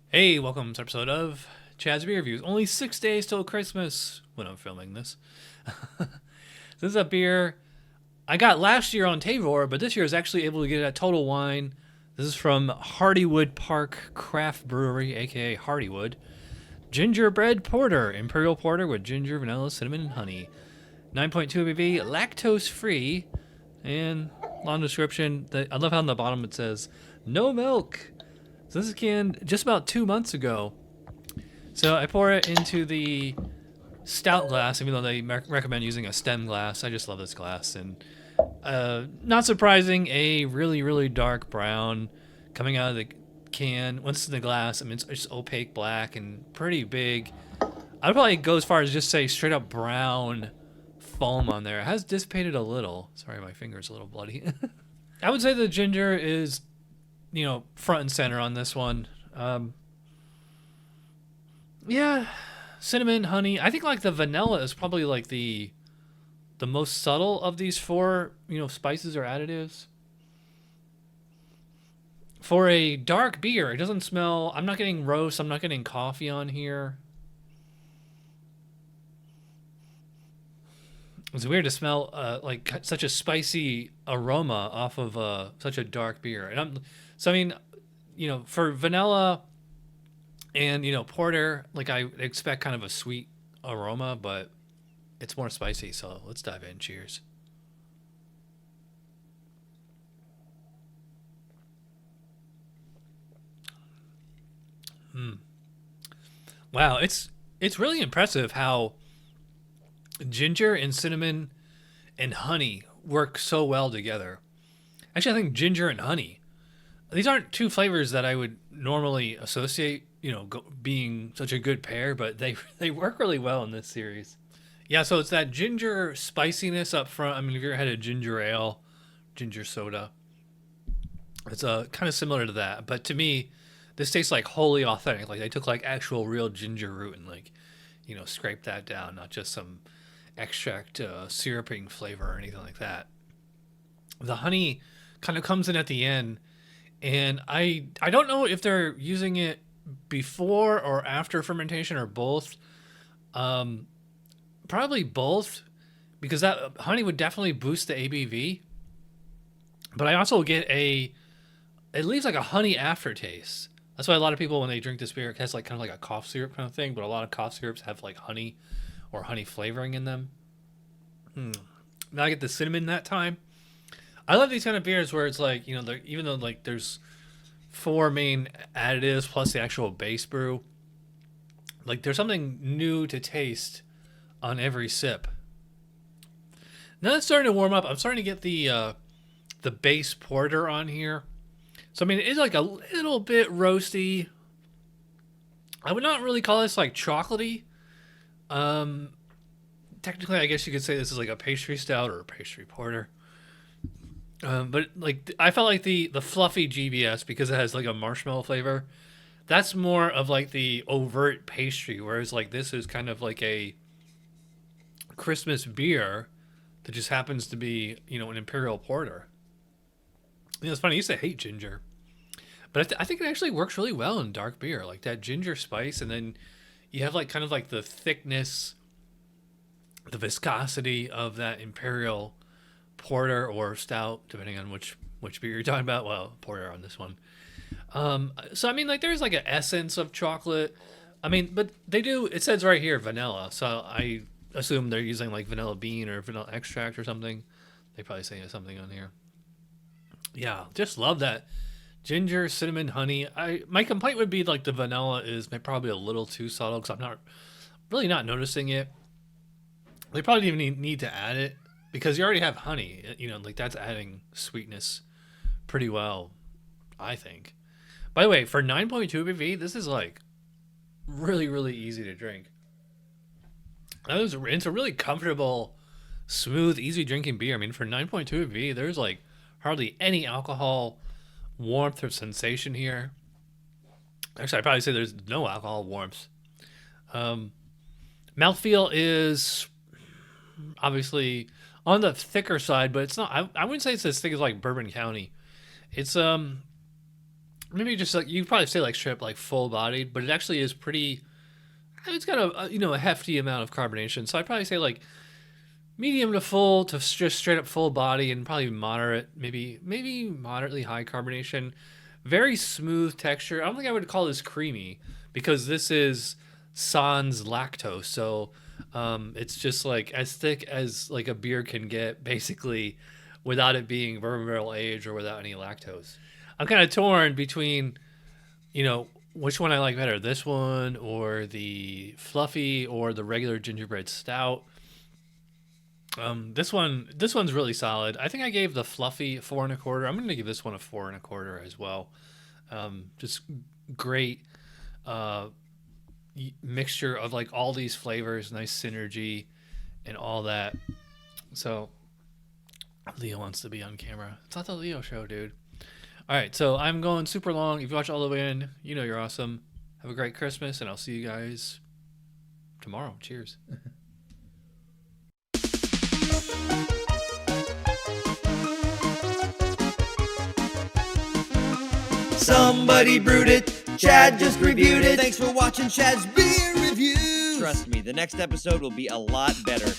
Hey, welcome to episode of Chad's Beer Reviews. Only 6 days till Christmas when I'm filming this. This is a beer I got last year on Tavor, but this year I was actually able to get it at Total Wine. This is from Hardywood Park Craft Brewery, aka Hardywood. Gingerbread Porter, Imperial Porter with ginger, vanilla, cinnamon, and honey. 9.2 ABV, lactose-free, and long description. I love how on the bottom it says, no milk. So this is canned just about 2 months ago. So I pour it into the stout glass, even though they recommend using a stem glass. I just love this glass. And not surprising, a really, really dark brown coming out of the can. Once it's in the glass, I mean, it's just opaque black and pretty big. I'd probably go as far as just say straight up brown foam on there. It has dissipated a little. Sorry, my finger's a little bloody. I would say the ginger is, front and center on this one. Yeah, cinnamon, honey. I think like the vanilla is probably like the most subtle of these four, spices or additives. For a dark beer, it doesn't smell. I'm not getting roast. I'm not getting coffee on here. It's weird to smell like such a spicy aroma off of such a dark beer. And for vanilla and porter, like I expect kind of a sweet aroma, but it's more spicy. So let's dive in. Cheers. Wow, it's really impressive how ginger and cinnamon and honey work so well together. Actually, I think ginger and honey, these aren't two flavors that I would normally associate, being such a good pair, but they work really well in this series. Yeah, so it's that ginger spiciness up front. I mean, if you ever had a ginger ale, ginger soda, it's kind of similar to that. But to me, this tastes like wholly authentic. Like they took like actual real ginger root and like, scraped that down, not just some extract syruping flavor or anything like that. The honey kind of comes in at the end, and I don't know if they're using it before or after fermentation or both. Probably both, because that honey would definitely boost the ABV. But I also get it leaves like a honey aftertaste. That's why a lot of people when they drink this beer, it has like kind of like a cough syrup kind of thing. But a lot of cough syrups have like honey or honey flavoring in them. Now I get the cinnamon that time. I love these kind of beers where it's like, even though like there's four main additives plus the actual base brew, like there's something new to taste on every sip. Now it's starting to warm up. I'm starting to get the base porter on here. So I mean, it's like a little bit roasty. I would not really call this like chocolatey. Technically, I guess you could say this is like a pastry stout or a pastry porter. But like I felt like the fluffy GBS, because it has like a marshmallow flavor, that's more of like the overt pastry, whereas like this is kind of like a Christmas beer that just happens to be an imperial porter. It's funny, I used to hate ginger, but I think it actually works really well in dark beer, like that ginger spice, and then you have like kind of like the thickness, the viscosity of that imperial porter or stout, depending on which beer you're talking about. Well, porter on this one. So I mean, like there's like an essence of chocolate. I mean, but it says right here vanilla, so I assume they're using like vanilla bean or vanilla extract or something. They probably say something on here. Yeah, just love that ginger, cinnamon, honey. My complaint would be like the vanilla is probably a little too subtle because I'm not noticing it. They probably didn't even need to add it because you already have honey. Like that's adding sweetness pretty well, I think. By the way, for 9.2 ABV, this is like really, really easy to drink. It's a really comfortable, smooth, easy drinking beer. I mean, for 9.2 ABV, there's like hardly any alcohol warmth or sensation here. Actually, I'd probably say there's no alcohol warmth. Mouthfeel is obviously on the thicker side, but it's not. I wouldn't say it's as thick as like Bourbon County. It's maybe just like you'd probably say like straight like full bodied, but it actually is pretty. It's got a hefty amount of carbonation, so I'd probably say like medium to full to just straight up full body, and probably moderate, maybe moderately high carbonation. Very smooth texture. I don't think I would call this creamy because this is sans lactose, so it's just like as thick as like a beer can get, basically, without it being bourbon barrel aged or without any lactose. I'm kind of torn between, which one I like better, this one or the fluffy or the regular gingerbread stout. This one's really solid. I think I gave the fluffy 4 1/4. I'm going to give this one a 4 1/4 as well. Just great mixture of like all these flavors, nice synergy, and all that. So Leo wants to be on camera. It's not the Leo show, dude. All right, so I'm going super long. If you watch all the way in, you're awesome. Have a great Christmas, and I'll see you guys tomorrow. Cheers. Somebody brewed it. Chad just reviewed it. Thanks for watching Chad's Beer Review. Trust me, the next episode will be a lot better.